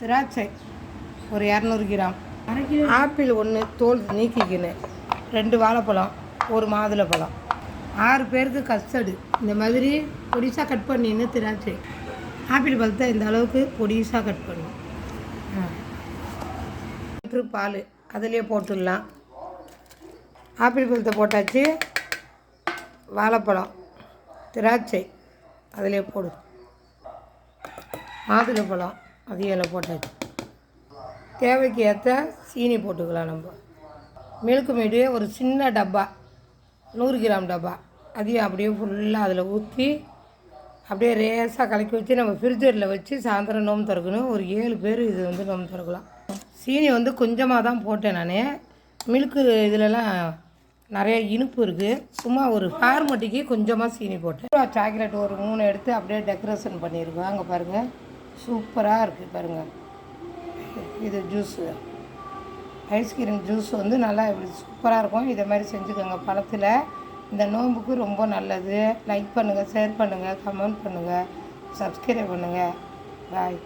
திராட்சை ஒரு 200 gram, apple ஒன்று தோல் நீக்கிக்கணும், 2 வாழைப்பழம், ஒரு மாதுளைப்பழம், 6 பேருக்கு கஸ்டர்டு இந்த மாதிரி பொடிசாக கட் பண்ணின்னு திராட்சை, ஆப்பிள் பழத்தை இந்த அளவுக்கு பொடிசாக கட் பண்ணணும். பால் அதிலே போட்டுடலாம். ஆப்பிள் பழத்தை போட்டாச்சு, வாழைப்பழம், திராட்சை அதிலே போடு, மாதுளைப்பழம் அதையும் போட்டாச்சு. தேவைக்கு ஏற்ற சீனி போட்டுக்கலாம். நம்ம மில்க் மேடு ஒரு சின்ன டப்பா 100 கிராம் டப்பா, அதையும் அப்படியே ஃபுல்லாக அதில் ஊற்றி அப்படியே ரேஸாக கலக்கி வச்சு நம்ம ஃப்ரிட்ஜரில் வச்சு சாயந்தரம் நோம்பு திறக்கணும். ஒரு 7 பேர் இது வந்து நோம்பு திறக்கலாம். சீனி வந்து கொஞ்சமாக தான் போட்டேன் நான். மில்க்கு இதிலலாம் நிறைய இனிப்பு இருக்குது, சும்மா ஒரு ஃபார்மட்டிக்கு கொஞ்சமாக சீனி போட்டேன். சாக்லேட் ஒரு 3 எடுத்து அப்படியே டெக்கரேஷன் பண்ணியிருக்கோம். அங்கே பாருங்கள், சூப்பராக இருக்குது பாருங்கள். இது ஜூஸு, ஐஸ்கிரீம் ஜூஸ் வந்து நல்லா இப்படி சூப்பராக இருக்கும். இதை மாதிரி செஞ்சுக்கோங்க பழத்தில். இந்த நோம்புக்கு ரொம்ப நல்லது. லைக் பண்ணுங்கள், ஷேர் பண்ணுங்கள், கமெண்ட் பண்ணுங்கள், சப்ஸ்கிரைப் பண்ணுங்கள். பாய்.